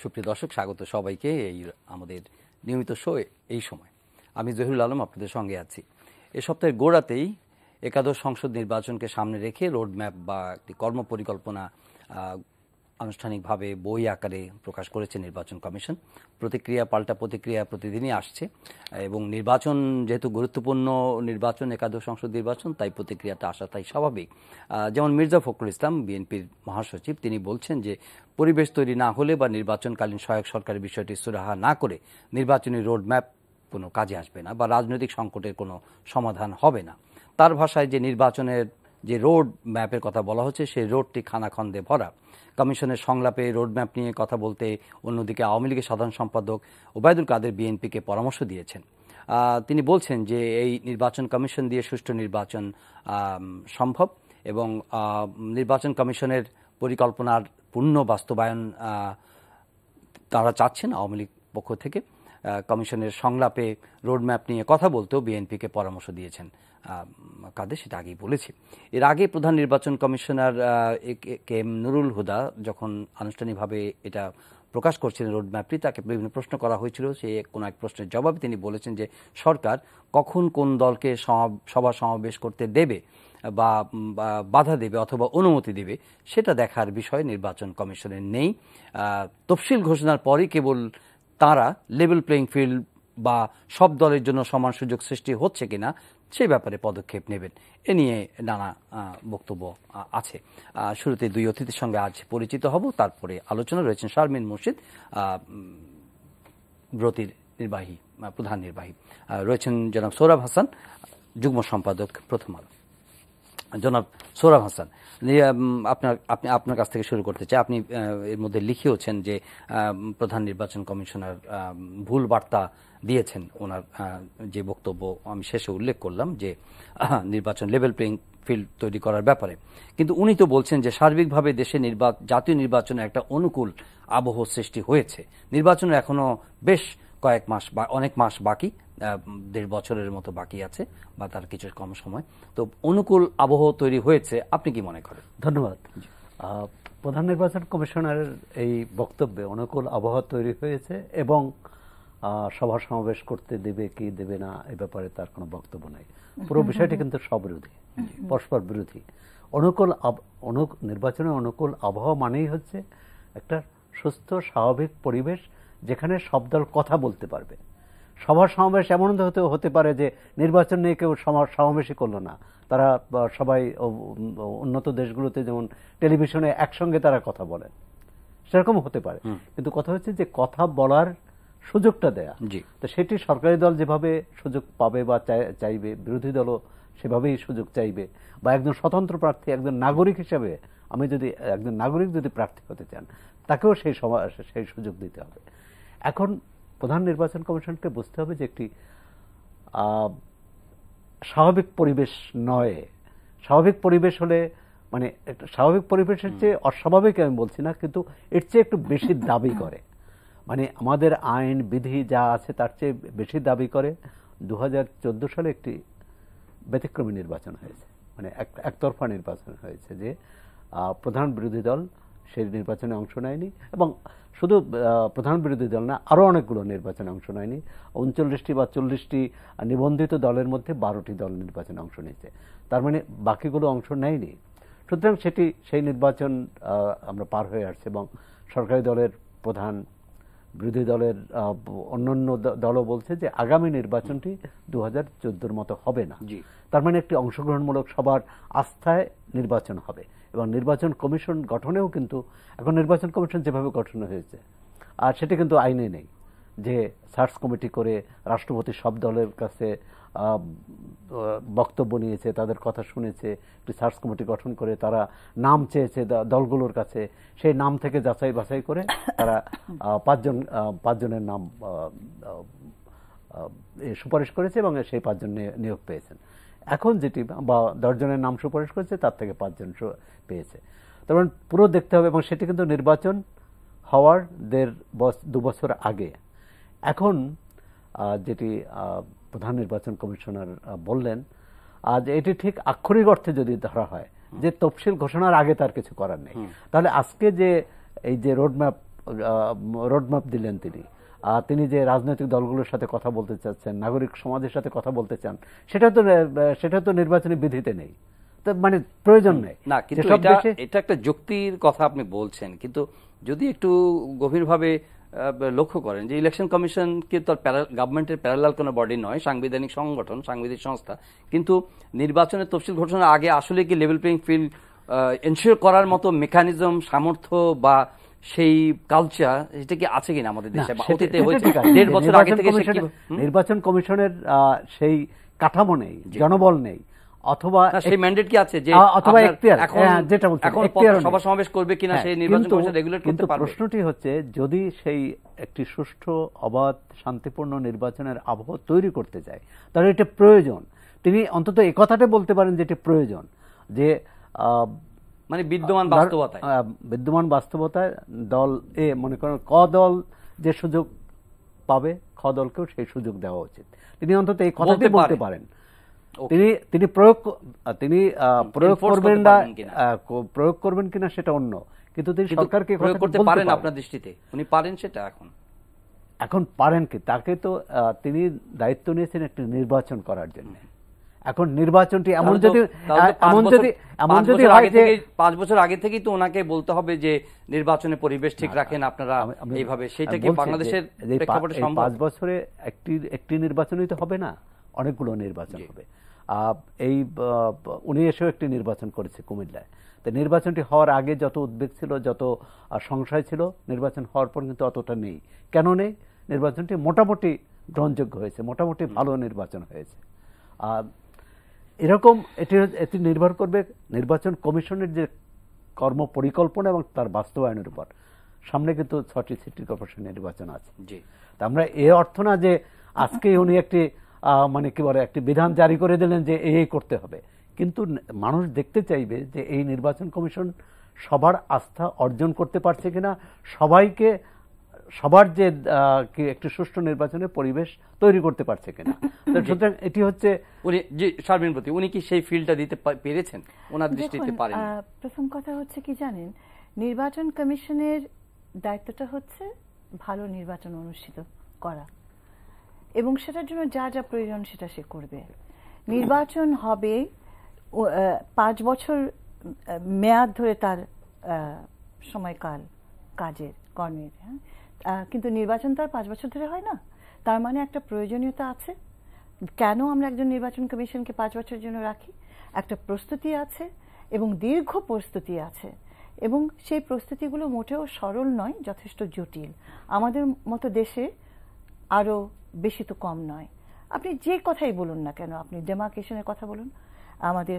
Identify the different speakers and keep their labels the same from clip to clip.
Speaker 1: সুপ্রিয় দর্শক, স্বাগত সবাইকে এই আমাদের নিয়মিত শো এই সময়। আমি জহিরুল আলম আপনাদের সঙ্গে আছি। এ সপ্তাহের গোড়াতেই একাদশ সংসদ নির্বাচনকে সামনে রেখে রোডম্যাপ বা একটি কর্মপরিকল্পনা আনুষ্ঠানিকভাবে বই আকারে প্রকাশ করেছে নির্বাচন কমিশন। প্রতিক্রিয়া পাল্টা প্রতিক্রিয়া প্রতিদিনই আসছে এবং নির্বাচন যেহেতু গুরুত্বপূর্ণ নির্বাচন, একাদশ সংসদ নির্বাচন, তাই প্রতিক্রিয়াটা আসাটাই স্বাভাবিক। যেমন মির্জা ফখরুল ইসলাম, বিএনপির মহাসচিব, তিনি বলছেন যে পরিবেশ তৈরি না হলে বা নির্বাচনকালীন সহায়ক সরকারের বিষয়টি সুরাহা না করে নির্বাচনী রোডম্যাপ কোনো কাজে আসবে না বা রাজনৈতিক সংকটের কোনো সমাধান হবে না। তার ভাষায় যে নির্বাচনের যে রোড ম্যাপের কথা বলা হচ্ছে, সেই রোডটি খানাখন্দে ভরা। কমিশনের সংলাপে রোডম্যাপ নিয়ে কথা বলতে অন্যদিকে আওয়ামী লীগের সাধারণ সম্পাদক ওবায়দুল কাদের বিএনপিকে পরামর্শ দিয়েছেন। তিনি বলছেন যে এই নির্বাচন কমিশন দিয়ে সুষ্ঠু নির্বাচন সম্ভব এবং নির্বাচন কমিশনের পরিকল্পনার পূর্ণ বাস্তবায়ন তারা চাচ্ছেন আওয়ামী লীগ পক্ষ থেকে। কমিশনের সংলাপে রোডম্যাপ নিয়ে কথা বলতেও বিএনপিকে পরামর্শ দিয়েছেন কাদের, সেটা আগেই বলেছি। এর আগে প্রধান নির্বাচন commissioner K M Nurul Huda যখন আনুষ্ঠানিকভাবে এটা প্রকাশ করছিলেন রোডম্যাপটি, তাকে বিভিন্ন প্রশ্ন করা হয়েছিল। সে কোনো এক প্রশ্নের জবাবে তিনি বলেছেন যে সরকার কখন কোন দলকে সভা সমাবেশ করতে দেবে বা বাধা দেবে অথবা অনুমতি দেবে সেটা দেখার বিষয় নির্বাচন কমিশনের নেই। তফসিল ঘোষণার পরই কেবল তারা লেভেল প্লেইং ফিল্ড বা সব দলের জন্য সমান সুযোগ সৃষ্টি হচ্ছে কিনা সে ব্যাপারে পদক্ষেপ নেবেন। এ নিয়ে নানা বক্তব্য আছে। শুরুতে দুই অতিথির সঙ্গে আজ পরিচিত হব, তারপরে আলোচনা রয়েছেন শারমিন মুর্শিদ, ব্রতির প্রধান নির্বাহী, রয়েছেন জনাব সোহরাব হাসান, যুগ্ম সম্পাদক প্রথম আলো। জনাব সোহরাব হাসান, আপনার কাছ থেকে শুরু করতে চাই। আপনি এর মধ্যে লিখিয়েছেন যে প্রধান নির্বাচন কমিশনার ভুল বার্তা দিয়েছেন। ওনার যে বক্তব্য আমি শেষে উল্লেখ করলাম যে নির্বাচন লেভেল প্লেইং ফিল্ড তৈরি করার ব্যাপারে, কিন্তু উনি তো বলছেন যে সার্বিকভাবে দেশে জাতীয় নির্বাচনে একটা অনুকূল আবহ সৃষ্টি হয়েছে। নির্বাচনের এখনো বেশ কয়েক মাস বা অনেক মাস বাকি, 1.5 বছরের মতো বাকি আছে বা তার কিছু কম সময়। তো অনুকূল আবহ তৈরি হয়েছে, আপনি কি মনে করেন?
Speaker 2: ধন্যবাদ। প্রধান নির্বাচন কমিশনারের এই বক্তব্যে অনুকূল আবহাওয়া তৈরি হয়েছে এবং সভা সমাবেশ করতে দেবে কি দেবে না এ ব্যাপারে তার কোনো বক্তব্য নাই। পুরো বিষয়টি কিন্তু স্ববিরোধী, পরস্পর বিরোধী। নির্বাচনের অনুকূল আবহাওয়া মানেই হচ্ছে একটা সুস্থ স্বাভাবিক পরিবেশ যেখানে সব দল কথা বলতে পারবে। সভা সমাবেশ এমন হতে পারে যে নির্বাচন নিয়ে কেউ সমাবেশই করলো না, তারা সবাই উন্নত দেশগুলোতে যেমন টেলিভিশনে একসঙ্গে তারা কথা বলেন, সেরকম হতে পারে। কিন্তু কথা হচ্ছে যে কথা বলার সুযোগটা দেয়া, তো সেটি সরকারি দল যেভাবে সুযোগ পাবে বা চাইবে, বিরোধী দলও সেভাবেই সুযোগ চাইবে। বা একজন স্বতন্ত্র প্রার্থী, একজন নাগরিক হিসেবে একজন নাগরিক যদি প্রার্থী হতে চান, তাকেও সেই সুযোগ দিতে হবে। এখন প্রধান নির্বাচন কমিশনকে বুঝতে হবে যে একটি স্বাভাবিক পরিবেশ নয়। স্বাভাবিক পরিবেশ হলে মানে স্বাভাবিক পরিবেশের চেয়ে অস্বাভাবিক আমি বলছি না, কিন্তু এর চেয়ে একটু বেশি দাবি করে, মানে আমাদের আইন বিধি যা আছে তার চেয়ে বেশি দাবি করে। 2014 সালে একটি ব্যতিক্রমী নির্বাচন হয়েছে, মানে একতরফা নির্বাচন হয়েছে, যে প্রধান বিরোধী দল সেই নির্বাচনে অংশ নেয়নি এবং শুধু প্রধান বিরোধী দল না, আরও অনেকগুলো নির্বাচনে অংশ নেয়নি। 39টি বা 40টি নিবন্ধিত দলের মধ্যে 12টি দল নির্বাচনে অংশ নিয়েছে, তার মানে বাকিগুলো অংশ নেয়নি। সুতরাং সেই নির্বাচন আমরা পার হয়ে আসছে এবং সরকারি দলের প্রধান, বিরোধী দলের অন্যান্য দলও বলছে যে আগামী নির্বাচনটি 2014-র মতো হবে না। তার মানে একটি অংশগ্রহণমূলক সবার আস্থায় নির্বাচন হবে এবং নির্বাচন কমিশন গঠনেও কিন্তু এখন নির্বাচন কমিশন যেভাবে গঠন হয়েছে আর সেটা কিন্তু আইনে নেই, যে সার্চ কমিটি করে রাষ্ট্রপতি সব দলের কাছে বক্তব্য নিয়েছে, তাদের কথা শুনেছে, একটি সার্চ কমিটি গঠন করে তারা নাম চেয়েছে দলগুলোর কাছে, সেই নাম থেকে যাচাই বাছাই করে তারা পাঁচজনের নাম সুপারিশ করেছে এবং সেই 5 জন নিয়োগ পেয়েছেন। এখন যেটি বা 10 জনের নাম সুপারিশ করেছে তার থেকে 5 জন পেয়েছে। তার মানে পুরো দেখতে হবে এবং সেটি কিন্তু নির্বাচন হওয়ার 1.5-2 বছর আগে। এখন যেটি প্রধান নির্বাচন কমিশনার বললেন, আজ এটি ঠিক আক্ষরিক অর্থে যদি ধরা হয় যে তফসিল ঘোষণার আগে তার কিছু করার নেই, তাহলে আজকে যে এই যে রোডম্যাপ রোডম্যাপ দিলেন তিনি যে রাজনৈতিক দলগুলোর সাথে কথা বলতে চাচ্ছেন, নাগরিক সমাজের সাথে কথা বলতে চান, সেটা তো নির্বাচনী বিধিতে নেই, তো মানে প্রয়োজন নেই
Speaker 1: না। কিন্তু এটা একটা যুক্তির কথা আপনি বলছেন, কিন্তু যদি একটু গভীরভাবে লক্ষ্য করেন যে ইলেকশন কমিশন কিন্তু গভর্নমেন্টের প্যারালাল কোনো বডি নয়, সাংবিধানিক সংগঠন, সাংবিধানিক সংস্থা, কিন্তু নির্বাচনের তফসিল ঘোষণার আগে আসলে কি লেভেল প্লেইং ফিল্ড এনশিওর করার মতো মেকানিজম, সামর্থ্য বা সেই কালচার এটা কি আছে কিনা আমাদের দেশে? অতীতে হয়েছে 1.5 বছর আগে থেকে
Speaker 2: নির্বাচন কমিশনের সেই কাঠামো নেই, জনবল নেই, অথবা
Speaker 1: সেই ম্যান্ডেট কি আছে যে
Speaker 2: অথবা এখতিয়ার, যেটা বলছেন এখতিয়ার
Speaker 1: সভা সমাবেশ করবে কিনা সেই নির্বাচন কমিশন রেগুলেট করতে পারবে।
Speaker 2: প্রশ্নটি হচ্ছে যদি সেই একটি সুষ্ঠু, অবাধ, শান্তিপূর্ণ নির্বাচনের আবহ তৈরি করতে চায় তাহলে এটা প্রয়োজন। তিনি অন্তত এই কথাটা বলতে পারেন যে এটা প্রয়োজন, যে
Speaker 1: মানে বিদ্যমান
Speaker 2: বাস্তবতায় দল এ, মনে করেন ক দল যে সুযোগ পাবে, খ দলকেও সেই সুযোগ দেওয়া উচিত। তিনি অন্তত এই কথাটি বলতে পারেন। তিনি প্রয়োগ করবেন কিনা সেটা অন্য, কিন্তু তিনি সরকারকে
Speaker 1: প্রয়োগ করতে পারেন। আপনার দৃষ্টিতে উনি পারেন সেটা
Speaker 2: এখন পারেন কি? তাকে তো তিনি দায়িত্ব নিয়েছেন একটি নির্বাচন করার জন্য। এখন নির্বাচনটি এমন যদি
Speaker 1: 5 বছর আগে থেকেই তো ওনাকে বলতে হবে যে নির্বাচনের পরিবেশ ঠিক রাখেন আপনারা এইভাবে, সেটা কি বাংলাদেশের প্রেক্ষাপটে সম্ভব?
Speaker 2: 5 বছরে একটি নির্বাচনই তো হবে না, অনেকগুলো নির্বাচন হবে। উনি এসেও একটি নির্বাচন করেছে কুমিল্লায়। তো নির্বাচনটি হওয়ার আগে যত উদ্বেগ ছিল, যত সংশয় ছিল, নির্বাচন হওয়ার পর কিন্তু অতটা নেই। কেন নেই? নির্বাচনটি মোটামুটি গ্রহণযোগ্য হয়েছে, মোটামুটি ভালো নির্বাচন হয়েছে। এরকম এটি নির্ভর করবে নির্বাচন কমিশনের যে কর্ম পরিকল্পনা এবং তার বাস্তবায়নের উপর। সামনে কিন্তু 6টি সিটি কর্পোরেশন নির্বাচন আছে। তা আমরা এ অর্থ না যে আজকে উনি একটি মানে কি বলে একটি বিধান জারি করে দিলেন যে এই করতে হবে, কিন্তু মানুষ দেখতে চাইবে যে এই নির্বাচন কমিশন সবার আস্থা অর্জন করতে পারছে কিনা, সবার যে একটি সুষ্ঠু নির্বাচনের পরিবেশ তৈরি করতে পারছে কিনা। সুতরাং এটি হচ্ছে
Speaker 1: উনি কি সেই ফিল্ডটা দিতে পেরেছেন? ওনার দৃষ্টিতে পারেন।
Speaker 3: প্রথম কথা হচ্ছে কি জানেন, নির্বাচন কমিশনের দায়িত্বটা হচ্ছে ভালো নির্বাচন অনুষ্ঠিত করা, এবং সেটার জন্য যা যা প্রয়োজন সেটা সে করবে। নির্বাচন হবে 5 বছর মেয়াদ ধরে তার সময়কাল কাজের কর্মের, কিন্তু নির্বাচন তো আর 5 বছর ধরে হয় না। তার মানে একটা প্রয়োজনীয়তা আছে। কেন আমরা একজন নির্বাচন কমিশনকে 5 বছরের জন্য রাখি? একটা প্রস্তুতি আছে এবং দীর্ঘ প্রস্তুতি আছে, এবং সেই প্রস্তুতিগুলো মোটেও সরল নয়, যথেষ্ট জটিল। আমাদের মতো দেশে আরো বেশি তো কম নয়। আপনি যে কথাই বলুন না কেন, আপনি ডেমার্কেশনের কথা বলুন, আমাদের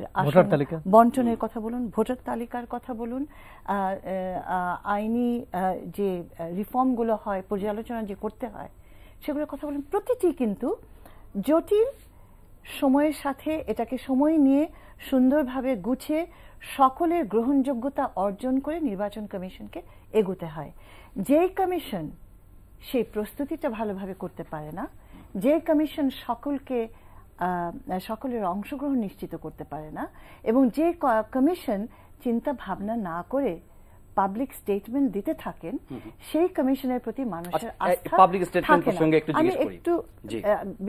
Speaker 3: বন্টনের কথা বলুন, ভোটার তালিকার কথা বলুন, আইনি যে রিফর্মগুলো হয়, পর্যালোচনা যে করতে হয় সেগুলোর কথা বলুন, প্রতিটি কিন্তু জটিল। সময়ের সাথে এটাকে সময় নিয়ে সুন্দরভাবে গুছিয়ে সকলের গ্রহণযোগ্যতা অর্জন করে নির্বাচন কমিশনকে এগোতে হয়। যেই কমিশন সেই প্রস্তুতিটা ভালোভাবে করতে পারে না, যে কমিশন সকলের অংশগ্রহণ নিশ্চিত করতে পারে না, এবং যে কমিশন চিন্তা ভাবনা না করে পাবলিক স্টেটমেন্ট দিতে থাকেন, সেই কমিশনের প্রতি মানুষের আস্থা থাকে না। আমি একটু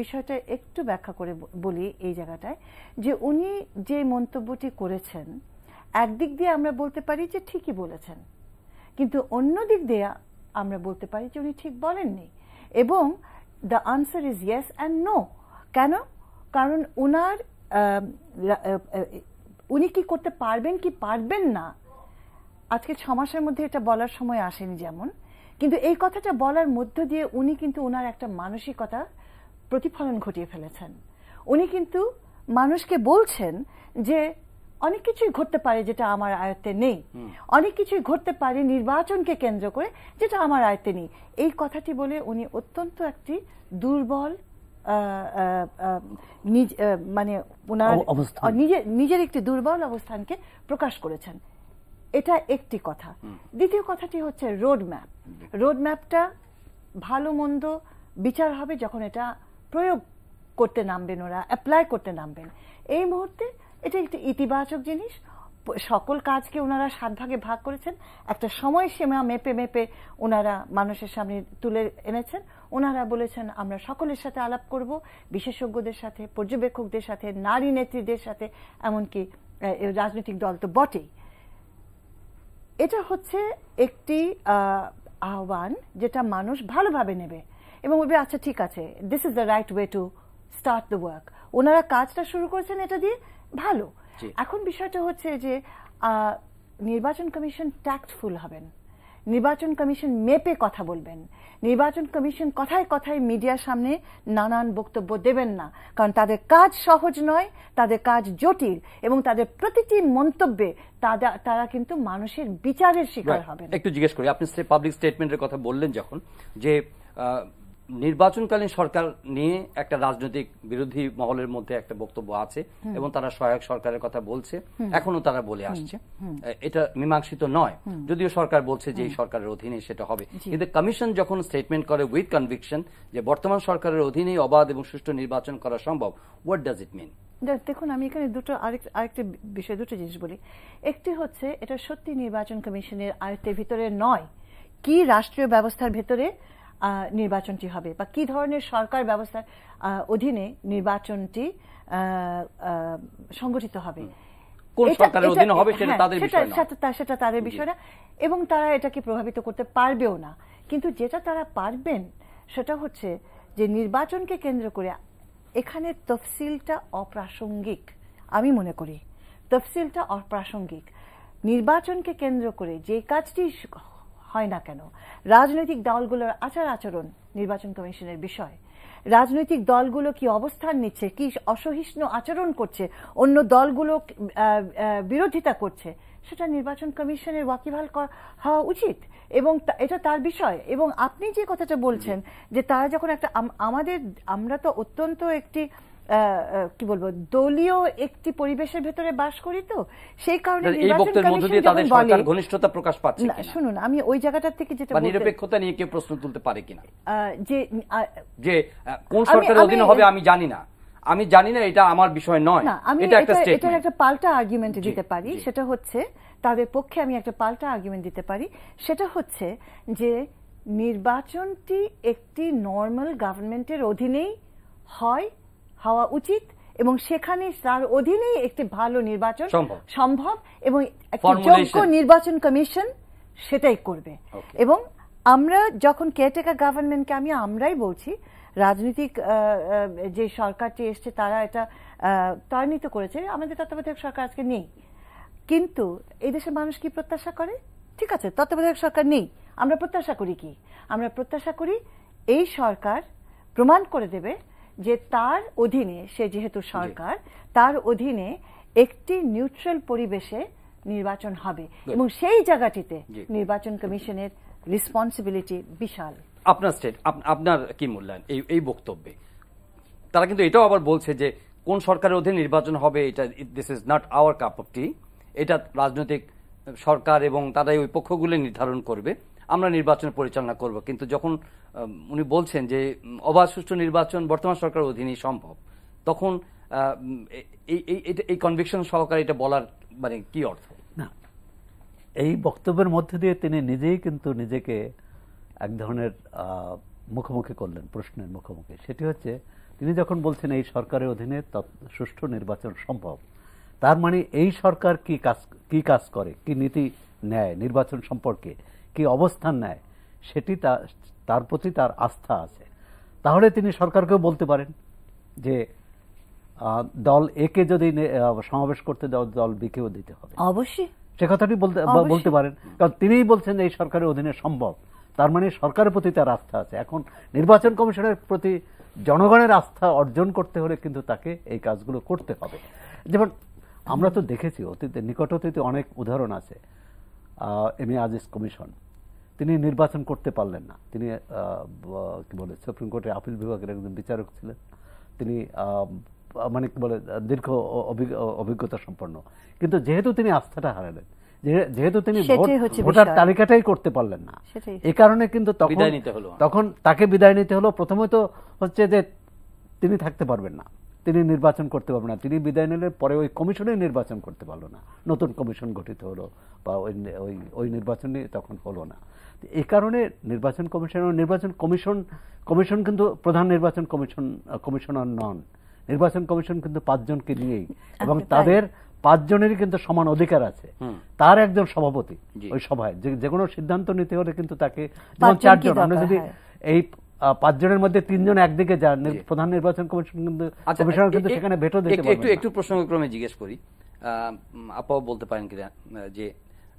Speaker 3: বিষয়টা একটু ব্যাখ্যা করে বলি এই জায়গাটায়, যে উনি যে মন্তব্যটি করেছেন, একদিক দিয়ে আমরা বলতে পারি যে ঠিকই বলেছেন, কিন্তু অন্য দিক দিয়ে আমরা বলতে পারি যে উনি ঠিক বলেননি। এবং the answer is yes and no. কেন? কারণ উনি কি করতে পারবেন কি পারবেন না, আজকে 6 মাসের মধ্যে এটা বলার সময় আসেনি যেমন, কিন্তু এই কথাটা বলার মধ্য দিয়ে উনি কিন্তু ওনার একটা মানসিকতা প্রতিফলন ঘটিয়ে ফেলেছেন। উনি কিন্তু মানুষকে বলছেন যে অনেক কিছুই ঘটতে পারে যেটা আমার আয়ত্তে নেই, অনেক কিছুই ঘটতে পারে নির্বাচনকে কেন্দ্র করে যেটা আমার আয়ত্তে নেই। এই কথাটি বলে উনি অত্যন্ত একটি দুর্বল মানে ওনার নিজের একটি দুর্বল অবস্থানকে প্রকাশ করেছেন। এটা একটি কথা। দ্বিতীয় কথাটি হচ্ছে রোডম্যাপ। রোডম্যাপটা ভালো মন্দ বিচার হবে যখন এটা প্রয়োগ করতে নামবেন, ওরা অ্যাপ্লাই করতে নামবেন। এই মুহূর্তে এটা একটি ইতিবাচক জিনিস। সকল কাজকে ওনারা 7 ভাগে ভাগ করেছেন, একটা সময়সীমা মেপে মেপে ওনারা মানুষের সামনে তুলে এনেছেন। ওনারা বলেছেন আমরা সকলের সাথে আলাপ করব, বিশেষজ্ঞদের সাথে, পর্যবেক্ষকদের সাথে, নারী নেত্রীদের সাথে, এমনকি রাজনৈতিক দল তো বটেই। এটা হচ্ছে একটি আহ্বান যেটা মানুষ ভালোভাবে নেবে এবং বলবে আচ্ছা ঠিক আছে, this is the right way to start the work. ওনারা কাজটা শুরু করেছেন এটা দিয়ে, ভালো। এখন বিষয়টা হচ্ছে যে নির্বাচন কমিশন ট্যাক্টফুল হবেন, নির্বাচন কমিশন মেপে কথা বলবেন, নির্বাচন কমিশন কথায় কথায় মিডিয়ার সামনে নানান বক্তব্য দেবেন না, কারণ তাদের কাজ সহজ নয়, তাদের কাজ জটিল এবং তাদের প্রতিটি মন্তব্যে তারা কিন্তু মানুষের বিচারের শিকার হবেন।
Speaker 1: একটু জিজ্ঞেস করি, আপনি পাবলিক স্টেটমেন্টের কথা বললেন যখন, যে নির্বাচনকালীন সরকার নিয়ে একটা রাজনৈতিক বিরোধী মহলের মধ্যে একটা বক্তব্য আছে এবং তারা সহায়ক সরকারের কথা বলছে, এখনো তারা বলে আসছে, এটা মীমাংসিত নয়, যদিও সরকার বলছে যে এই সরকারের অধীনে সেটা হবে। কিন্তু কমিশন যখন স্টেটমেন্ট করে উইথ কনভিকশন যে বর্তমান সরকারের অধীনেই অবাধ এবং সুষ্ঠু নির্বাচন করা সম্ভব, হোয়াট ডাজ ইট মিন?
Speaker 3: দেখুন, আমি এখানে আরেকটা বিষয়, দুটো জিনিস বলি। একটি হচ্ছে এটা সত্যি নির্বাচন কমিশনের আয়ত্তের ভিতরে নয় কি রাষ্ট্রীয় ব্যবস্থার ভেতরে নির্বাচনটি হবে বা কি ধরনের সরকার ব্যবস্থার অধীনে নির্বাচনটি সংগঠিত হবে,
Speaker 1: কোন সরকারের অধীনে হবে সেটা তাদের বিষয় না,
Speaker 3: সেটা তাদের বিষয় না, এবং তারা এটাকে প্রভাবিত করতে পারবেও না। কিন্তু যেটা তারা পারবেন সেটা হচ্ছে যে নির্বাচনকে কেন্দ্র করে এখানে তফসিলটা অপ্রাসঙ্গিক। আমি মনে করি তফসিলটা অপ্রাসঙ্গিক। নির্বাচনকে কেন্দ্র করে যে কাজটি হয় না কেন, রাজনৈতিক দলগুলোর আচার আচরণ নির্বাচন কমিশনের বিষয়, রাজনৈতিক দলগুলো কি অবস্থান নিচ্ছে, কি অসহিষ্ণু আচরণ করছে, অন্য দলগুলো বিরোধিতা করছে, সেটা নির্বাচন কমিশনের ওয়াকিবহাল হওয়া উচিত এবং এটা তার বিষয়। এবং আপনি যে কথাটা বলছেন যে তারা যখন একটা আমরা তো অত্যন্ত একটি কি বলবো দলীয় একটি পরিবেশের ভেতরে বাস করি, তো সেই কারণে নির্বাচন কমিশন যখন বলে
Speaker 1: ঘনিষ্ঠতা প্রকাশ পাচ্ছে না,
Speaker 3: শুনুন আমি ওই জায়গাটা থেকে যেটা বলতে,
Speaker 1: নিরপেক্ষতা নিয়ে কেউ প্রশ্ন তুলতে পারে কিনা
Speaker 3: যে
Speaker 1: কোন সরকারের অধীনে হবে আমি জানি না, এটা আমার বিষয় নয়, এটা একটা স্টেটমেন্ট।
Speaker 3: এটা একটা পাল্টা আর্গুমেন্ট দিতে পারি, সেটা হচ্ছে তাদের পক্ষে আমি একটা পাল্টা আর্গুমেন্ট দিতে পারি, সেটা হচ্ছে যে নির্বাচনটি একটি নর্মাল গভর্নমেন্টের অধীনেই হওয়া উচিত এবং সেখানে তার অধীনেই একটি ভালো নির্বাচন সম্ভব এবং একটি যোগ্য নির্বাচন কমিশন সেটাই করবে। এবং আমরা যখন কেয়ারটেকার গভর্নমেন্টকে আমরাই বলছি, রাজনৈতিক যে সরকারটি এসছে তারা এটা ত্বরান্বিত করেছে, আমাদের তত্ত্বাবধায়ক সরকার আজকে নেই, কিন্তু এই দেশের মানুষ কি প্রত্যাশা করে? ঠিক আছে, তত্ত্বাবধায়ক সরকার নেই, আমরা প্রত্যাশা করি কি? আমরা প্রত্যাশা করি এই সরকার প্রমাণ করে দেবে যে তার অধীনে, সে যেহেতু সরকার, তার অধীনে একটি নিউট্রাল পরিবেশে নির্বাচন হবে এবং সেই জায়গাটিতে নির্বাচন কমিশনের রেসপন্সিবিলিটি বিশাল।
Speaker 1: আপনার কি মূল্যায়ন এই বক্তব্যে? তারা কিন্তু এটাও আবার বলছে যে কোন সরকারের অধীনে নির্বাচন হবে এটা this is not our cup of tea, এটা রাজনৈতিক সরকার এবং তারাই ওই পক্ষগুলো নির্ধারণ করবে, আমরা নির্বাচন পরিচালনা করব। কিন্তু যখন উনি বলছেন যে অবাধ সুষ্ঠু নির্বাচন বর্তমান সরকারের অধীনেই সম্ভব, তখন এই কনভিকশন সহকারে এটা বলার মানে কি অর্থ?
Speaker 2: না, এই বক্তব্যের মধ্যে দিয়ে তিনি নিজেই কিন্তু নিজেকে এক ধরনের মুখোমুখি করলেন, প্রশ্নের মুখোমুখি। সেটি হচ্ছে তিনি যখন বলছেন এই সরকারের অধীনে সুষ্ঠু নির্বাচন সম্ভব, তার মানে এই সরকার কি কাজ করে, কি নীতি নেয় নির্বাচন সম্পর্কে, কি অবস্থান নেয়, সেটি তার প্রতি তার আস্থা আছে। তাহলে তিনি সরকারকেও বলতে পারেন যে দল এ কে যদি সমাবেশ করতে দাও, দল বি কেও দিতে হবে,
Speaker 3: অবশ্যই
Speaker 2: সে কথাটি বলতে পারেন, কারণ তিনিই বলছেন এই সরকারের অধীনে সম্ভব, তার মানে সরকারের প্রতি তার আস্থা আছে। এখন নির্বাচন কমিশনের প্রতি জনগণের আস্থা অর্জন করতে হলে কিন্তু তাকে এই কাজগুলো করতে হবে। যেমন আমরা তো দেখেছি অতীতে, নিকট অতীতে অনেক উদাহরণ আছে। এম এ আজিজ কমিশন, তিনি নির্বাচন করতে পারলেন না, তিনি কি বলে সুপ্রিম কোর্টের আপিল বিভাগের একজন বিচারক ছিলেন, তিনি মানে কি বলে দীর্ঘ অভিজ্ঞতা সম্পন্ন, কিন্তু যেহেতু তিনি আস্থাটা হারালেন, যেহেতু তিনি ভোটার তালিকাটাই করতে পারলেন না, এই কারণে কিন্তু তখন তাকে বিদায় নিতে হলো। প্রথমত হচ্ছে যে তিনি থাকতে পারবেন না, তিনি নির্বাচন করতে পারবেন না। তিনি বিদায় নিলে পরে ওই কমিশনে নির্বাচন করতে পারলো না, নতুন কমিশন গঠিত হলো বা ওই নির্বাচনে তখন হলো না। এই কারণে নির্বাচন কমিশন কিন্তু প্রধান নির্বাচন কমিশনার নন। নির্বাচন কমিশন কিন্তু 5 জনকে নিয়েই, এবং তাদের 5 জনেরই কিন্তু সমান অধিকার আছে। তার একজন সভাপতি ওই সভায় যে কোনো সিদ্ধান্ত নিতে হলে কিন্তু তাকে, যেমন 4 জন, আমরা যদি এই 5 জনের মধ্যে 3 জন একদিকে যান, প্রধান নির্বাচন কমিশনার কিন্তু সেখানে ভেটো দিতে পারবেন।
Speaker 1: একটু প্রসঙ্গক্রমে জিজ্ঞেস করি, আপাও বলতে পারেন কিনা, যে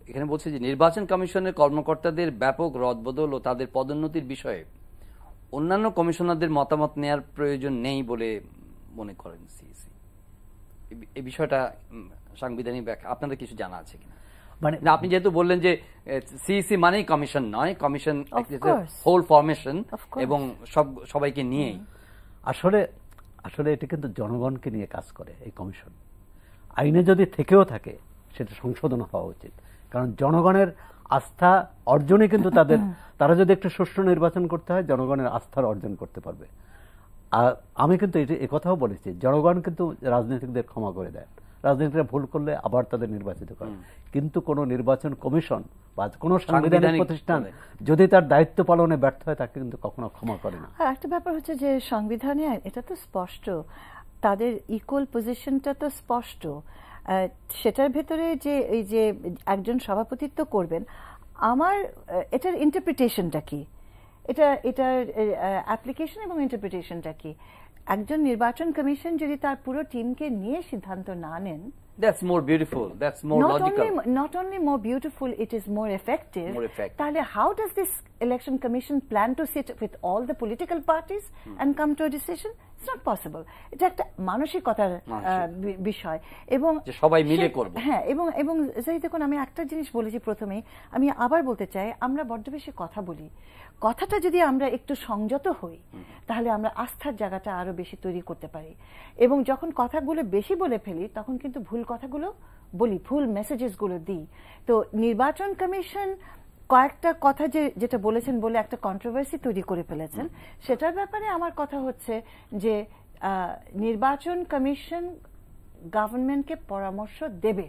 Speaker 1: এখানে বলছে যে নির্বাচন কমিশনের কর্মকর্তাদের ব্যাপক রদবদল ও তাদের পদোন্নতির বিষয়ে অন্যান্য কমিশনারদের মতামত নেওয়ার প্রয়োজন নেই বলে মনে করেন সিইসি। এই বিষয়টা সাংবিধানিক ব্যাখ্যা আপনাদের কিছু জানা আছে কিনা? মানে আপনি যেহেতু বললেন যে সিইসি মানেই কমিশন নয়, কমিশন হোল ফরমেশন এবং সবাইকে নিয়েই।
Speaker 2: আসলে এটা কিন্তু জনগণকে নিয়ে কাজ করে এই কমিশন। আইনে যদি থেকেও থাকে সেটা সংশোধন হওয়া উচিত, কারণ জনগণের আস্থা অর্জনে কিন্তু তারা যদি একটু সুষ্ঠু নির্বাচন করতে হয়, জনগণের আস্থার অর্জন করতে পারবে। আর আমি কিন্তু এ কথাও বলেছি, জনগণ কিন্তু রাজনীতিকদের ক্ষমা করে দেয়, রাজনীতিকরা ভুল করলে আবার তাদের নির্বাচিত করে, কিন্তু কোনো নির্বাচন কমিশন বা কোনো সাংবিধানিক প্রতিষ্ঠান যদি তার দায়িত্ব পালনে ব্যর্থ হয় তাকে কিন্তু কখনো ক্ষমা করে না।
Speaker 3: আর একটা ব্যাপার হচ্ছে যে সংবিধানে এটা তো স্পষ্ট, তাদের ইকুয়াল পজিশনটা তো স্পষ্ট। সেটার ভেতরে যে এই যে একজন সভাপতিত্ব করবেন, আমার এটার ইন্টারপ্রিটেশনটা কি, এটার অ্যাপ্লিকেশন এবং ইন্টারপ্রিটেশনটা কি? একজন নির্বাচন কমিশন যদি তার পুরো টিমকে নিয়ে সিদ্ধান্ত না নেন,
Speaker 1: that's more beautiful, that's more logical.
Speaker 3: Not only more beautiful, it is more effective. তাহলে how does this election commission plan to sit with all the political parties and come to a decision? It's not possible. এটা একটা মানসিকতার বিষয়, এবং
Speaker 1: সবাই মিলে করবে।
Speaker 3: হ্যাঁ, এবং যাই দেখুন, আমি একটা জিনিস বলেছি প্রথমেই, আমি আবার বলতে চাই, আমরা বড্ড বেশি কথা বলি। কথাটা যদি আমরা একটু সংযত হই, তাহলে আমরা আস্থার জায়গাটা আরো বেশি তৈরি করতে পারি। এবং যখন কথাগুলো বেশি বলে ফেলি, তখন কিন্তু ভুল কথাগুলো বলি, ভুল মেসেজেস গুলো দিই। তো নির্বাচন কমিশন কয়েকটা কথা যেটা বলেছেন বলে একটা কন্ট্রোভার্সি তৈরি করে ফেলেছেন, সেটার ব্যাপারে আমার কথা হচ্ছে যে নির্বাচন কমিশন গভর্নমেন্টকে পরামর্শ দেবে।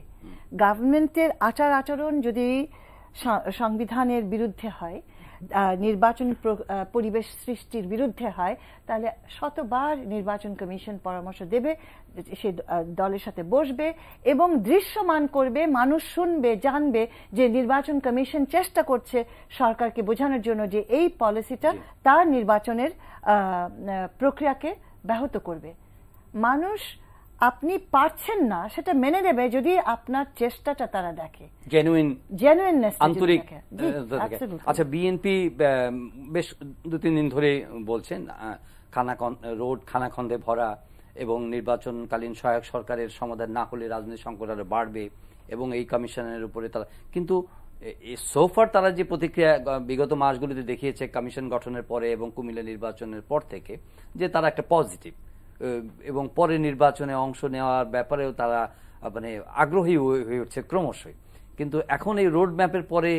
Speaker 3: গভর্নমেন্টের আচরণ যদি সংবিধানের বিরুদ্ধে হয়, নির্বাচন পরিবেশ সৃষ্টির বিরুদ্ধে হয়, তাহলে শতবার নির্বাচন কমিশন পরামর্শ দেবে, সে দলের সাথে বসবে এবং দৃশ্যমান করবে, মানুষ শুনবে, জানবে যে নির্বাচন কমিশন চেষ্টা করছে সরকারকে বোঝানোর জন্য যে এই পলিসিটা তার নির্বাচনের প্রক্রিয়াকে ব্যাহত করবে। মানুষ আপনি পারছেন না সেটা মেনে নেবে যদি আপনার চেষ্টাটা তারা দেখে, জেনুইননেস, আন্তরিক।
Speaker 1: আচ্ছা, বিএনপি বেশ 2-3 দিন ধরে বলছেন রোড খানাখন্দে ভরা এবং নির্বাচনকালীন সহায়ক সরকারের সমাধান না হলে রাজনৈতিক সংকট আরো বাড়বে এবং এই কমিশনের উপরে তারা, কিন্তু সোফার তারা যে প্রতিক্রিয়া বিগত মাসগুলিতে দেখিয়েছে কমিশন গঠনের পরে এবং কুমিল্লা নির্বাচনের পর থেকে, যে তারা একটা পজিটিভ এবং পরে নির্বাচনে অংশ নেওয়ার ব্যাপারেও তারা মানে আগ্রহী হয়ে উঠছে ক্রমশই। কিন্তু এখন এই রোড ম্যাপের পরে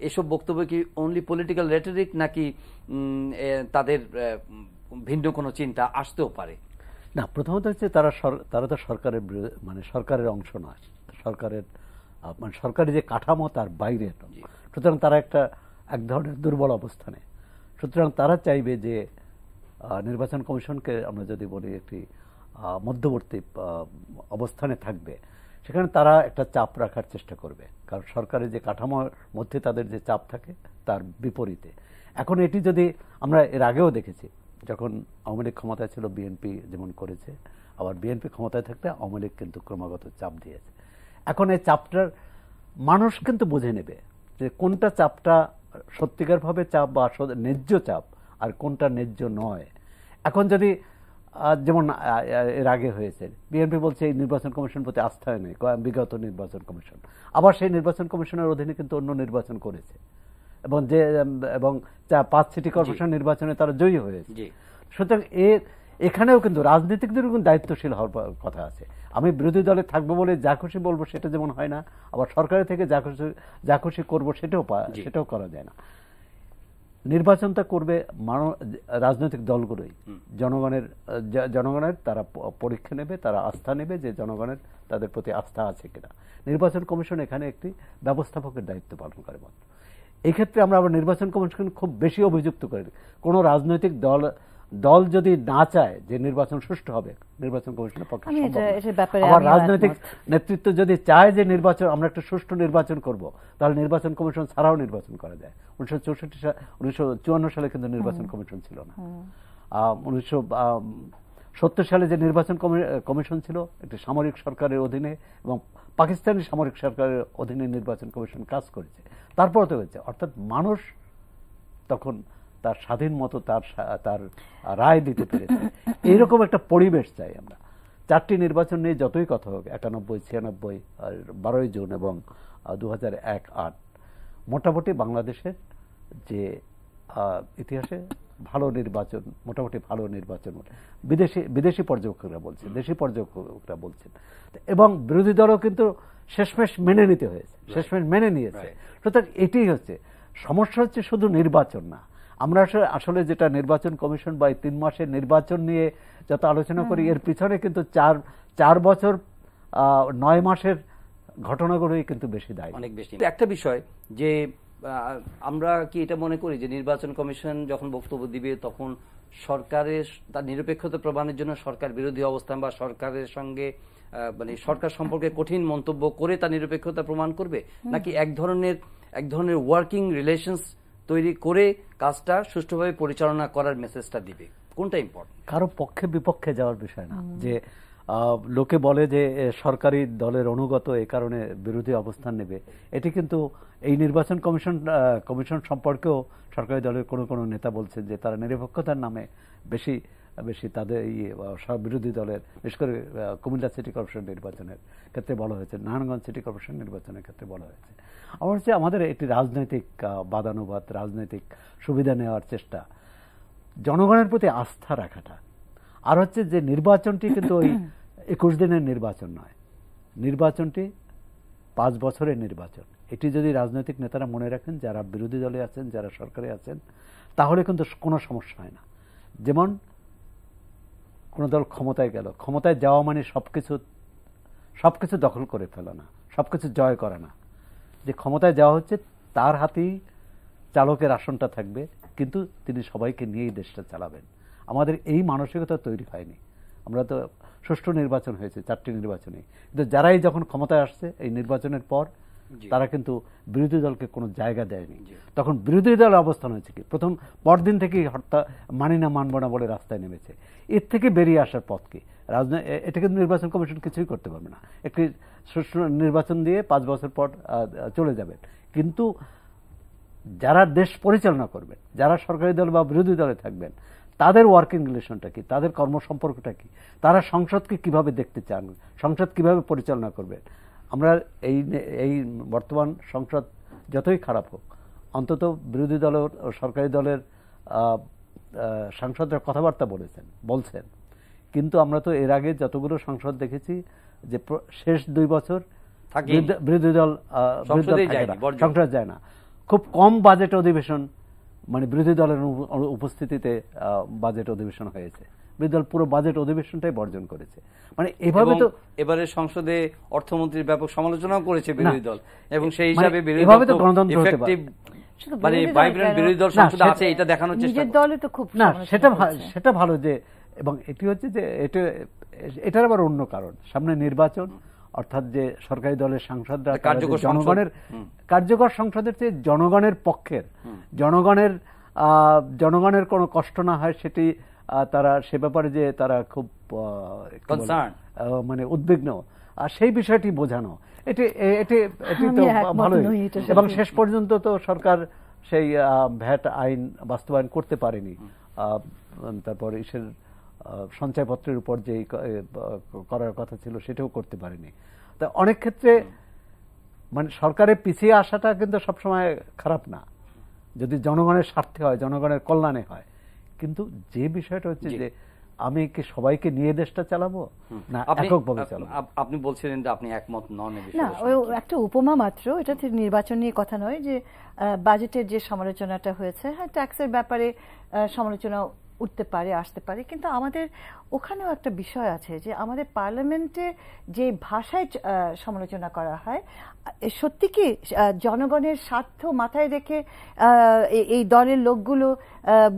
Speaker 1: এসব বক্তব্য কি অনলি পলিটিক্যাল রেটরিক, নাকি তাদের ভিন্ন কোনো চিন্তা আসতেও পারে?
Speaker 2: না, প্রথমত হচ্ছে তারা তো সরকারের অংশ নয়, সরকারি যে কাঠামো তার বাইরে, সুতরাং তারা এক ধরনের দুর্বল অবস্থানে। সুতরাং তারা চাইবে যে নির্বাচন কমিশনকে আমরা যদি বলি একটি মধ্যবর্তী অবস্থানে থাকবে, সেখানে তারা একটা চাপ রাখার চেষ্টা করবে, কারণ সরকারের যে কাঠামোর মধ্যে তাদের যে চাপ থাকে তার বিপরীতে। এখন এটি যদি আমরা এর আগেও দেখেছি, যখন আওয়ামী লীগ ক্ষমতায় ছিল বিএনপি যেমন করেছে, আবার বিএনপি ক্ষমতায় থাকলে আওয়ামী লীগ কিন্তু ক্রমাগত চাপ দিয়েছে। এখন এই চাপটার মানুষ কিন্তু বুঝে নেবে যে কোনটা চাপটা সত্যিকারভাবে চাপ বা ন্যায্য চাপ আর কোনটা ন্যায্য নয়। এখন যদি যেমন এর আগে হয়েছে, বিএনপি বলছে এই নির্বাচন কমিশন প্রতি আস্থায় নেই, বিগত নির্বাচন কমিশন, আবার সেই নির্বাচন কমিশনের অধীনে কিন্তু অন্য নির্বাচন করেছে এবং 5 সিটি কর্পোরেশন নির্বাচনে তারা জয়ী হয়েছে। সুতরাং এখানেও কিন্তু রাজনীতিকদের দায়িত্বশীল হওয়ার কথা আছে। আমি বিরোধী দলে থাকবো বলে যা খুশি বলবো সেটা যেমন হয় না, আবার সরকারের থেকে যা খুশি করবো সেটাও করা যায় না। নির্বাচনটা করবে রাজনৈতিক দলগুলোই, জনগণের তারা পরীক্ষা নেবে, তারা আস্থা নেবে যে জনগণের তাদের প্রতি আস্থা আছে কিনা। নির্বাচন কমিশন এখানে একটি ব্যবস্থাপকের দায়িত্ব পালন করে মাত্র। এই ক্ষেত্রে আমরা আবার নির্বাচন কমিশন খুব বেশি অভিযুক্ত করি। কোনো রাজনৈতিক দল যদি না চায় যে নির্বাচন সুষ্ঠু হবে, নির্বাচন কমিশনের পক্ষে সম্ভব না। আবার রাজনৈতিক নেতৃত্ব যদি চায় যে নির্বাচন আমরা একটা সুষ্ঠু নির্বাচন করব, তাহলে নির্বাচন কমিশন ছাড়াও নির্বাচন করা যায়। 1954 সালে কিন্তু নির্বাচন কমিশন ছিল না। 1970 সালে যে নির্বাচন কমিশন ছিল একটি সামরিক সরকারের অধীনে, এবং পাকিস্তানি সামরিক সরকারের অধীনে নির্বাচন কমিশন কাজ করেছে। তারপর তো হয়েছে, অর্থাৎ মানুষ তখন তার স্বাধীন মতো তার রায় দিতে পেরেছে। এইরকম একটা পরিবেশ চাই আমরা। 4টি নির্বাচন নিয়ে যতই কথা হোক, 91, 96, 12ই জুন এবং 2001-8, মোটামুটি বাংলাদেশের যে ইতিহাসে ভালো নির্বাচন, মোটামুটি ভালো নির্বাচন বিদেশি পর্যবেক্ষকরা বলছেন, দেশি পর্যবেক্ষকরা বলছেন, এবং বিরোধী দলও কিন্তু শেষমেশ মেনে নিতে হয়েছে, শেষমেশ মেনে নিয়েছে। সুতরাং এটাই হচ্ছে সমস্যা, হচ্ছে শুধু নির্বাচন না। আমরা আসলে যেটা নির্বাচন কমিশন বা 3 মাসের নির্বাচন নিয়ে যত আলোচনা করি, এর পিছনে কিন্তু 4 বছর 9 মাসের ঘটনাগুলোই কিন্তু বেশি দায়ী,
Speaker 1: অনেক বেশি। একটা বিষয় যে আমরা কি এটা মনে করি যে নির্বাচন কমিশন যখন বক্তব্য দিবে তখন সরকারের তার নিরপেক্ষতা প্রমাণের জন্য সরকার বিরোধী অবস্থান বা সরকারের সঙ্গে মানে সরকার সম্পর্কে কঠিন মন্তব্য করে তার নিরপেক্ষতা প্রমাণ করবে, নাকি এক ধরনের ওয়ার্কিং রিলেশনস তৈরি করে কাজটা সুষ্ঠুভাবে পরিচালনা করার মেসেজটা দিবে? কোনটা ইম্পর্টেন্ট?
Speaker 2: কারো পক্ষে বিপক্ষে যাওয়ার বিষয় না। যে লোকে বলে যে সরকারি দলের অনুগত, এই কারণে বিরোধী অবস্থান নেবে, এটি কিন্তু এই নির্বাচন কমিশন সম্পর্কেও সরকারি দলের কোনো নেতা বলছেন যে তারা নিরপেক্ষতার নামে বেশি তাদের বিরোধী দলের, বিশেষ করে কুমিল্লা সিটি কর্পোরেশন নির্বাচনের ক্ষেত্রে বলা হয়েছে, নারায়ণগঞ্জ সিটি কর্পোরেশন নির্বাচনের ক্ষেত্রে বলা হয়েছে। আমার হচ্ছে আমাদের একটি রাজনৈতিক বাদানুবাদ, রাজনৈতিক সুবিধা নেওয়ার চেষ্টা, জনগণের প্রতি আস্থা রাখাটা। আর হচ্ছে যে নির্বাচনটি কিন্তু ওই 21 দিনের নির্বাচন নয়, নির্বাচনটি 5 বছরের নির্বাচন। এটি যদি রাজনৈতিক নেতারা মনে রাখেন, যারা বিরোধী দলে আছেন, যারা সরকারে আছেন, তাহলে কিন্তু কোনো সমস্যা হয় না। যেমন কোনো দল ক্ষমতায় গেল, ক্ষমতায় যাওয়া মানে সবকিছু দখল করে ফেলা না, সবকিছু জয় করা না। যে ক্ষমতায় যাওয়া হচ্ছে, তার হাতেই চালকের আসনটা থাকবে, কিন্তু তিনি সবাইকে নিয়েই দেশটা চালাবেন। আমাদের এই মানসিকতা তৈরি হয়নি। আমরা তো সুষ্ঠু নির্বাচন হয়েছে 4টি নির্বাচনে, কিন্তু যারাই যখন ক্ষমতায় আসছে এই নির্বাচনের পর, তারা কিন্তু বিরোধী দলকে কোনো জায়গা দেয়নি। তখন বিরোধী দলের অবস্থান হয়েছে কি, প্রথম পরদিন থেকেই হরতাল, মানি না মানব না বলে রাস্তায় নেমেছে। এর থেকে বেরিয়ে আসার পথ কি? এটা কিন্তু নির্বাচন কমিশন কিছুই করতে পারবে না। একটি সুষ্ঠু নির্বাচন দিয়ে 5 বছর পর চলে যাবেন, কিন্তু যারা দেশ পরিচালনা করবেন, যারা সরকারি দল বা বিরোধী দলে থাকবেন, তাদের ওয়ার্কিং রিলেশনটা কি, তাদের কর্মসম্পর্কটা কি, তারা সংসদকে কিভাবে দেখতে চান, সংসদ কিভাবে পরিচালনা করবেন। আমরা এই বর্তমান সংসদ যতই খারাপ হোক, অন্তত বিরোধী দল ও সরকারি দলের সাংসদরা কথাবার্তা বলছেন, কিন্তু আমরা তো এর আগে যতগুলো সংসদ দেখেছি যে শেষ 2 বছর বিরোধী দল সংসদ যায় না। খুব কম বাজেট অধিবেশন, মানে বিরোধী দলের উপস্থিতিতে বাজেট অধিবেশন হয়েছে। বিরোধী দল পুরো বাজেট অধিবেশনটাই বর্জন করেছে। মানে এভাবে তো
Speaker 1: এবারে সংসদে অর্থমন্ত্রীর ব্যাপক সমালোচনাও করেছে বিরোধী দল, এবং সেই হিসাবে
Speaker 2: এভাবে তো গণতন্ত্র হতে পারে।
Speaker 1: মানে ভাইব্রেন্ট বিরোধী দল সংসদে আছে, এটা দেখানোর চেষ্টা
Speaker 3: দলে তো খুব
Speaker 2: না, সেটা ভালো যে, এবং এটি হচ্ছে যে এটার আবার অন্য কারণ, সামনে নির্বাচন, অর্থাৎ যে সরকারি দলের সাংসদরা জনগণের কার্যকর সংসদের চেয়ে জনগণের পক্ষের, জনগণের কোনো কষ্ট না হয় সেটি তারা সে ব্যাপারে যে তারা খুব মানে উদ্বিগ্ন, আর সেই বিষয়টি বোঝানো, এটি তো ভালোই। এবং শেষ পর্যন্ত তো সরকার সেই ভ্যাট আইন বাস্তবায়ন করতে পারেনি। তারপর সঞ্চয়পত্রের উপর যে করার কথা ছিল সেটাও করতে পারেনি। তা অনেক ক্ষেত্রে মানে সরকারের পিছিয়ে আসাটা কিন্তু সবসময় খারাপ না, যদি জনগণের স্বার্থে হয়, জনগণের কল্যাণে হয়। কিন্তু যে বিষয়টা হচ্ছে যে আমি কি সবাইকে নিয়ে দেশটা চালাবো না এককভাবে চালাবো?
Speaker 1: আপনি বলছিলেন যে আপনি একমত নন এই
Speaker 3: না,
Speaker 1: বিষয়ে।
Speaker 3: ওই একটা উপমা মাত্র, এটা ঠিক নির্বাচন নিয়ে কথা নয়। যে বাজেটের যে সমালোচনাটা হয়েছে, হ্যাঁ ট্যাক্সের ব্যাপারে সমালোচনা উঠতে পারে, আসতে পারে, কিন্তু আমাদের ওখানেও একটা বিষয় আছে যে আমাদের পার্লামেন্টে যে ভাষায় সমালোচনা করা হয়, সত্যি কি জনগণের স্বার্থ মাথায় রেখে এই দলের লোকগুলো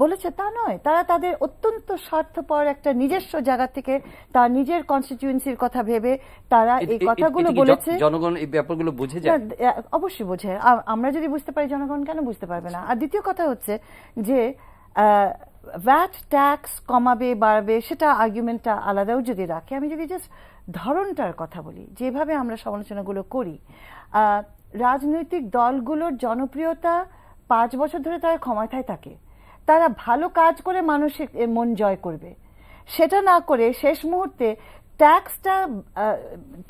Speaker 3: বলেছে তা নয়। তারা তাদের অত্যন্ত স্বার্থপর একটা নিজস্ব জায়গা থেকে তার নিজের কনস্টিটিউয়েন্সির কথা ভেবে তারা এই কথাগুলো বলেছে।
Speaker 1: জনগণ এই ব্যাপারগুলো বুঝে যায়?
Speaker 3: অবশ্যই বোঝে। আমরা যদি বুঝতে পারি, জনগণ কেন বুঝতে পারবে না? আর দ্বিতীয় কথা হচ্ছে যে ভ্যাট ট্যাক্স কমাবে বাড়বে সেটা আর্গুমেন্টটা আলাদাও যদি রাখে, আমি যদি জাস্ট ধরনটার কথা বলি, যেভাবে আমরা সমালোচনাগুলো করি, রাজনৈতিক দলগুলোর জনপ্রিয়তা 5 বছর ধরে তারা ক্ষমতায় থাকে, তারা ভালো কাজ করে মানুষের মন জয় করবে, সেটা না করে শেষ মুহূর্তে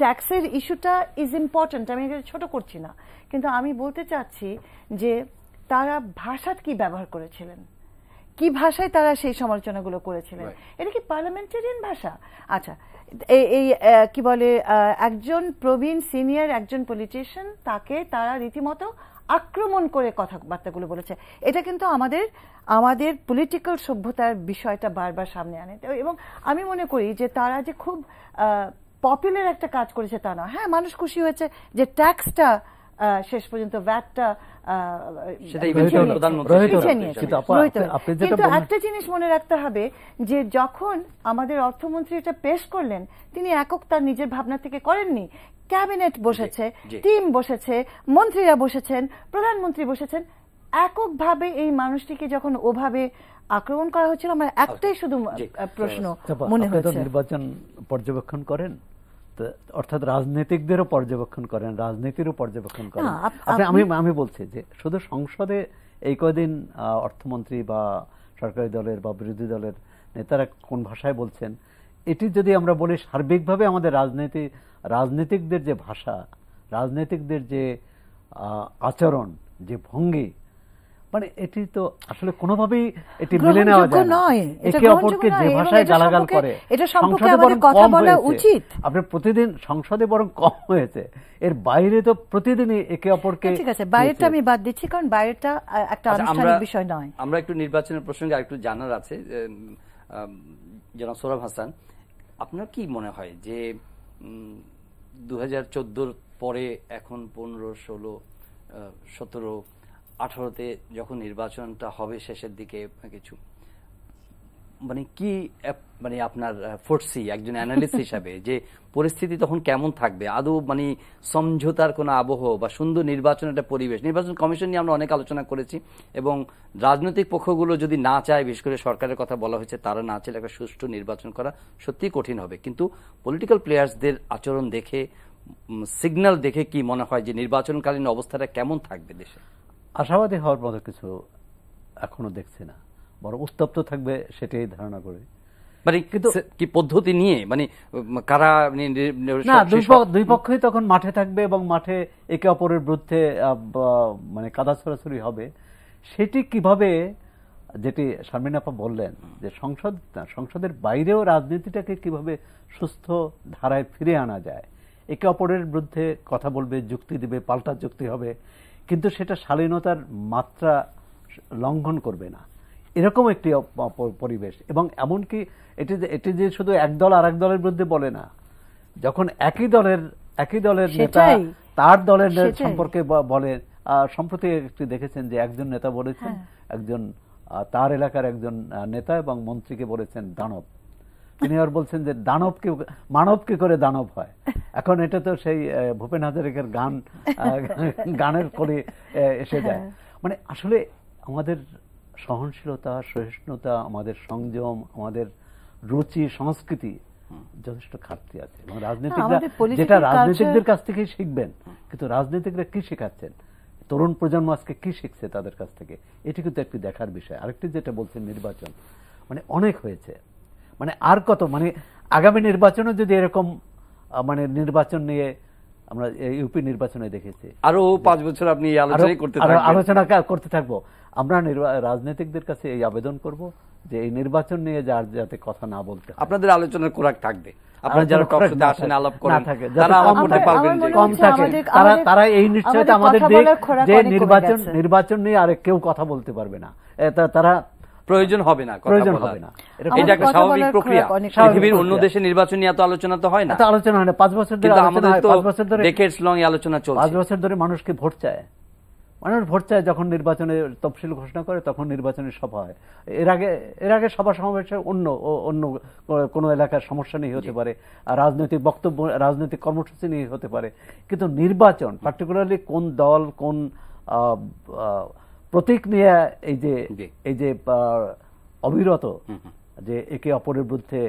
Speaker 3: ট্যাক্সের ইস্যুটা ইজ ইম্পর্টেন্ট, আমি এটা ছোট করছি না, কিন্তু আমি বলতে চাচ্ছি যে তারা ভাষা কি ব্যবহার করেছিলেন, কি ভাষায় তারা সেই সমালোচনাগুলো করেছিলেন, এটা কি পার্লামেন্টারিয়ান ভাষা? আচ্ছা, এই কি বলে, একজন প্রবীণ সিনিয়র একজন পলিটিশিয়ান, তাকে তারা রীতিমতো আক্রমণ করে কথাবার্তাগুলো বলেছে। এটা কিন্তু আমাদের পলিটিক্যাল সভ্যতার বিষয়টা বারবার সামনে আনে। এবং আমি মনে করি যে তারা যে খুব পপুলার একটা কাজ করেছে তা না। হ্যাঁ, মানুষ খুশি হয়েছে যে ট্যাক্সটা শেষ পর্যন্ত ভ্যাটটা কিন্তু একটা জিনিস মনে রাখতে হবে যে যখন আমাদের অর্থমন্ত্রী এটা পেশ করলেন, তিনি একক তার নিজের ভাবনা থেকে করেননি। ক্যাবিনেট বসেছে, টিম বসেছে, মন্ত্রীরা বসেছেন, প্রধানমন্ত্রী বসেছেন, এককভাবে এই মানুষটিকে যখন ওভাবে আক্রমণ করা হচ্ছিল, আমার একটাই শুধু প্রশ্ন মনে হয়েছে।
Speaker 2: নির্বাচন পর্যবেক্ষণ করেন, অর্থাৎ রাজনীতিকদেরও পর্যবেক্ষণ করেন, রাজনীতিরও পর্যবেক্ষণ করেন। আমি বলছি যে শুধু সংসদে এই কয়দিন অর্থমন্ত্রী বা সরকারি দলের বা বিরোধী দলের নেতারা কোন ভাষায় বলছেন, এটি যদি আমরা বলি সার্বিকভাবে আমাদের রাজনীতিকদের যে ভাষা, রাজনীতিকদের যে আচরণ, যে ভঙ্গি, মানে এটি তো আসলে কোনোভাবেই এটি মেনে নেওয়া যায় না। একে অপরকে যে ভাষায় গালাগাল করে, সংসদে বরং কম হয়েছে, আপনার প্রতিদিন সংসদে বরং কম হয়েছে, এর বাইরে তো প্রতিদিনই একে অপরকে।
Speaker 3: ঠিক আছে, বাইরেটা আমি বাদ দিচ্ছি, কারণ বাইরেটা একটা আনুষ্ঠানিক বিষয় নয়।
Speaker 1: আমরা একটু নির্বাচনের প্রসঙ্গে আরেকটু জানার আছে। জনাব সোহরাব হাসান, আপনার কি মনে হয় যে 2014 পরে এখন 15, 16, 17, 18তে যখন নির্বাচনটা হবে শেষের দিকে কিছু, মানে কি মানে আপনার ফোর্সি একজন অ্যানালিস্ট হিসাবে যে পরিস্থিতি তখন কেমন থাকবে? আদৌ মানে সমঝোতার কোনো আবহ বা সুন্দর নির্বাচনের একটা পরিবেশ? নির্বাচন কমিশন নিয়ে আমরা অনেক আলোচনা করেছি, এবং রাজনৈতিক পক্ষগুলো যদি না চায়, বিশেষ করে সরকারের কথা বলা হয়েছে, তারা না চাইলে একটা সুষ্ঠু নির্বাচন করা সত্যিই কঠিন হবে। কিন্তু পলিটিক্যাল প্লেয়ার্সদের আচরণ দেখে, সিগন্যাল দেখে কি মনে হয় যে নির্বাচনকালীন অবস্থাটা কেমন থাকবে দেশে?
Speaker 2: আশাবাদী হওয়ার মতো কিছু এখনো দেখছি না, বড় উত্তপ্ত থাকবে সেটাই ধারণা করে।
Speaker 1: মানে কিন্তু কি পদ্ধতি নিয়ে, মানে কারা,
Speaker 2: না, দুই পক্ষই তখন মাঠে থাকবে এবং মাঠে একে অপরের বিরুদ্ধে মানে কাদা ছড়াছড়ি হবে। সেটি কিভাবে, যেটি শারমিন আপা বললেন যে সংসদের বাইরেও রাজনীতিটাকে কিভাবে সুস্থ ধারায় ফিরে আনা যায়, একে অপরের বিরুদ্ধে কথা বলবে, যুক্তি দিবে, পাল্টা যুক্তি হবে, কিন্তু সেটা শালীনতার মাত্রা লঙ্ঘন করবে না, এরকম একটি পরিবেশ। এবং এমনকি এটি যে শুধু এক দল আর এক দলের বিরুদ্ধে বলে না, যখন একই দলের নেতা তার দলের সম্পর্কে বলে, সম্প্রতি একটি দেখেছেন যে একজন নেতা বলেছেন একজন তার এলাকার একজন নেতা এবং মন্ত্রীকে বলেছেন দানব। তিনি আর বলছেন যে মানব কি করে দানব হয়। এখন এটা তো সেই ভূপেন হাজারিকার গানের করে এসে যায়। মানে আসলে আমাদের সহনশীলতা, সহিষ্ণুতা, আমাদের সংযম, আমাদের রুচি, সংস্কৃতি যথেষ্ট ঘাটতি আছে। এবং রাজনীতিকরা যেটা রাজনীতিকদের কাছ থেকেই শিখবেন, কিন্তু রাজনীতিকরা কি শেখাচ্ছেন, তরুণ প্রজন্ম আজকে কি শিখছে তাদের কাছ থেকে, এটি কিন্তু একটি দেখার বিষয়। আরেকটি যেটা বলছেন, নির্বাচন মানে অনেক হয়েছে, মানে আর কত, মানে আগামী নির্বাচনে যদি এরকম মানে নির্বাচন নিয়ে আমরা ইউপি নির্বাচনে দেখেছি।
Speaker 1: আরো 5 বছর আপনি এই আলোচনাই করতে থাকবেন।
Speaker 2: আলোচনা করতে থাকবো। আমরা রাজনীতিকদের কাছে এই আবেদন করব যে এই নির্বাচন নিয়ে যাতে কথা না বলতে হয়।
Speaker 1: আপনাদের আলোচনার খোরাক থাকবে, আপনারা যারা টক শোতে আসেন আলাপ করেন
Speaker 2: তারা
Speaker 1: আলাপ করতে পারবেন, যে
Speaker 2: কম থাকে, তারা এই নিশ্চয়তা আমাদের দিক যে নির্বাচন নিয়ে আরেক কেউ কথা বলতে পারবে না, তারা
Speaker 1: প্রয়োজন হবে না,
Speaker 2: প্রয়োজন হবে না।
Speaker 1: এটা একটা স্বাভাবিক প্রক্রিয়া। পৃথিবীর অন্য দেশে নির্বাচন নিয়ে এত আলোচনা তো হয় না,
Speaker 2: এত আলোচনা হয় না। 5 বছর ধরে আলোচনা হয়, 5 বছর ধরে
Speaker 1: ডেকেডস লং এই আলোচনা চলছে।
Speaker 2: 5 বছর ধরে মানুষকে ভোট চায়, মানুষ ভোট চায়। যখন নির্বাচনে তফসিল ঘোষণা করে তখন নির্বাচনের সভা হয়। এর আগে সভা সমাবেশে অন্য কোনো এলাকার সমস্যা নিয়ে হতে পারে, আর রাজনৈতিক বক্তব্য, রাজনৈতিক কর্মসূচি নিয়ে হতে পারে। কিন্তু নির্বাচন পার্টিকুলারলি কোন দল কোন প্রতীক নিয়ে এই যে অবিরত যে একে অপরের বিরুদ্ধে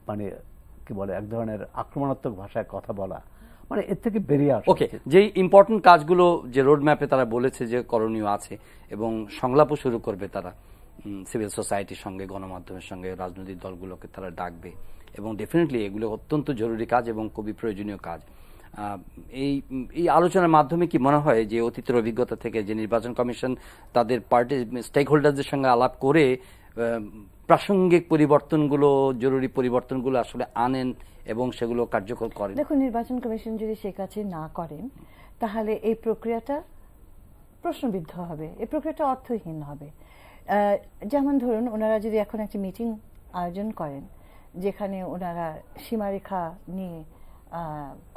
Speaker 2: মানে কি বলে এক ধরনের আক্রমণাত্মক ভাষায় কথা বলা, মানে এর থেকে বেরিয়ে আসে।
Speaker 1: ওকে, যে ইম্পর্টেন্ট কাজগুলো যে রোড ম্যাপে তারা বলেছে যে করণীয় আছে, এবং সংলাপও শুরু করবে তারা সিভিল সোসাইটির সঙ্গে, গণমাধ্যমের সঙ্গে, রাজনৈতিক দলগুলোকে তারা ডাকবে, এবং ডেফিনেটলি এগুলো অত্যন্ত জরুরি কাজ এবং খুবই প্রয়োজনীয় কাজ। এই আলোচনার মাধ্যমে কি মনে হয় যে অতীতের অভিজ্ঞতা থেকে যে নির্বাচন কমিশন তাদের পার্টি স্টেক হোল্ডারদের সঙ্গে আলাপ করে প্রাসঙ্গিক পরিবর্তনগুলো, জরুরি পরিবর্তনগুলো আসলে আনেন এবং সেগুলো কার্যকর করেন?
Speaker 3: দেখুন, নির্বাচন কমিশন যদি সে কাজে না করেন তাহলে এই প্রক্রিয়াটা প্রশ্নবিদ্ধ হবে, এই প্রক্রিয়াটা অর্থহীন হবে। যেমন ধরুন, ওনারা যদি এখন একটা মিটিং আয়োজন করেন যেখানে ওনারা সীমারেখা নিয়ে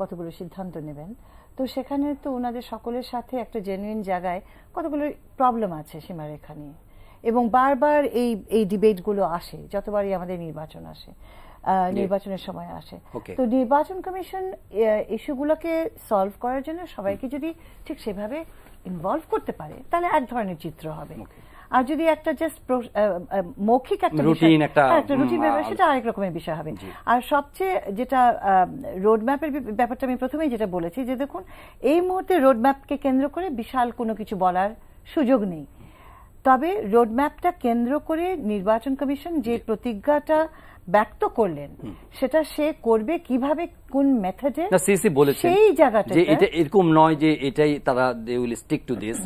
Speaker 3: কতগুলো সিদ্ধান্ত নেবেন, তো সেখানে তো ওনাদের সকলের সাথে একটা জেনুইন জায়গায় কতগুলো প্রবলেম আছে সীমারেখা নিয়ে, এবং বারবার এই ডিবেটগুলো আসে যতবারই আমাদের নির্বাচন আসে, নির্বাচনের সময় আসে। তো নির্বাচন কমিশন ইস্যুগুলোকে সলভ করার জন্য সবাইকে যদি ঠিক সেভাবে ইনভলভ করতে পারে তাহলে এক ধরনের চিত্র হবে। আর যদি একটা জাস্ট মৌখিক একটা রুটিন ব্যাপার, সেটা আরেক রকমের বিষয় হবে। আর সবচেয়ে যেটা রোড ম্যাপের ব্যাপারটা আমি প্রথমেই যেটা বলেছি যে দেখুন, এই মুহূর্তে রোড ম্যাপকে কেন্দ্র করে বিশাল কোনো কিছু বলার সুযোগ নেই। তবে রোড ম্যাপটা কেন্দ্র করে নির্বাচন কমিশন যে প্রতিজ্ঞাটা ব্যক্ত করলেন সেটা সে করবে কিভাবে, কোন মেথডে, সেই জায়গাটা যে
Speaker 1: এটা এরকম নয় যে এটাই তারা they will stick to this,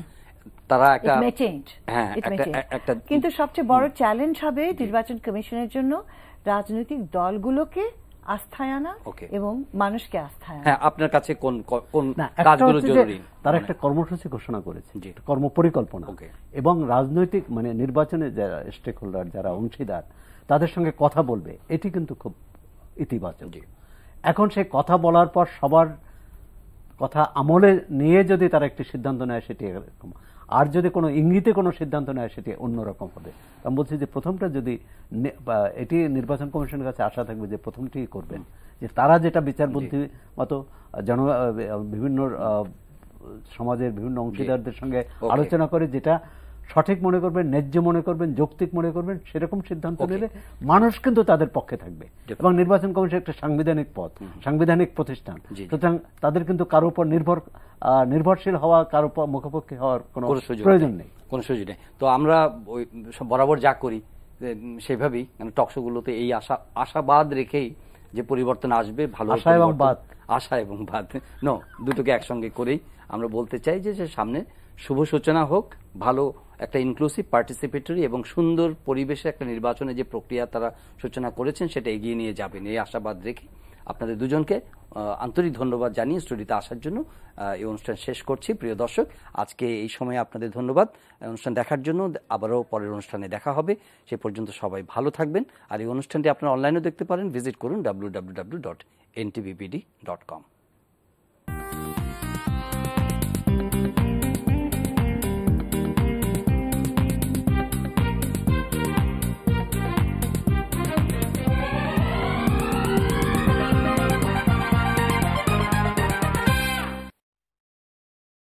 Speaker 1: তারা একটা
Speaker 3: কিন্তু সবচেয়ে বড় চ্যালেঞ্জ হবে নির্বাচন কমিশনের জন্য রাজনৈতিক দলগুলোকে আস্থায় আনা এবং মানুষকে আস্থায় আনা।
Speaker 1: আপনার কাছে কোন কাজগুলো জরুরি?
Speaker 2: তারা একটা কর্মসূচি ঘোষণা করেছে, কর্মপরিকল্পনা, এবং রাজনৈতিক মানে নির্বাচনে যারা স্টেক হোল্ডার, যারা অংশীদার, তাদের সঙ্গে কথা বলবে, এটি কিন্তু খুব ইতিবাচক। এখন সেই কথা বলার পর সবার কথা আমলে নিয়ে যদি তারা একটি সিদ্ধান্ত নেয় সেটি এরকম, আর যদি কোনো ইঙ্গিতে কোনো সিদ্ধান্ত নেয় সেটি অন্যরকম হবে। আমি বলছি যে প্রথমটা যদি এটি নির্বাচন কমিশনের কাছে আশা থাকবে যে প্রথমটি করবেন, যে তারা যেটা বিচার বুদ্ধি মতো বিভিন্ন সমাজের বিভিন্ন অংশীদারদের সঙ্গে আলোচনা করে যেটা সঠিক মনে করবেন, ন্যায্য মনে করবেন, যৌক্তিক মনে করবেন, সেরকম সিদ্ধান্ত নিলে মানুষ কিন্তু তাদের পক্ষে থাকবে। এবং নির্বাচন কমিশন একটা সাংবিধানিক পদ, সাংবিধানিক প্রতিষ্ঠান, সুতরাং তাদের কিন্তু কারো উপর নির্ভরশীল হওয়া, কারো উপর মুখোমুখি হওয়ার কোনো প্রয়োজন নেই,
Speaker 1: কোনো সুযোগ নেই। তো আমরা বরাবর যা করি সেভাবেই টকশোগুলোতে এই আশাবাদ রেখেই যে পরিবর্তন আসবে, ভালো আশা এবং বাদ দুটোকে একসঙ্গে করেই আমরা বলতে চাই যে সামনে শুভ সূচনা হোক, ভালো একটা ইনক্লুসিভ, পার্টিসিপেটরি এবং সুন্দর পরিবেশে একটা নির্বাচনে যে প্রক্রিয়া তারা সূচনা করেছেন সেটা এগিয়ে নিয়ে যাবেন, এই আশাবাদ রেখে আপনাদের দুজনকে আন্তরিক ধন্যবাদ জানিয়ে স্টুডিওতে আসার জন্য এই অনুষ্ঠান শেষ করছি। প্রিয় দর্শক, আজকে এই সময়ে আপনাদের ধন্যবাদ অনুষ্ঠান দেখার জন্য। আবারও পরের অনুষ্ঠানে দেখা হবে, সে পর্যন্ত সবাই ভালো থাকবেন। আর এই অনুষ্ঠানটি আপনারা অনলাইনেও দেখতে পারেন, ভিজিট করুন www.ntvbd.com।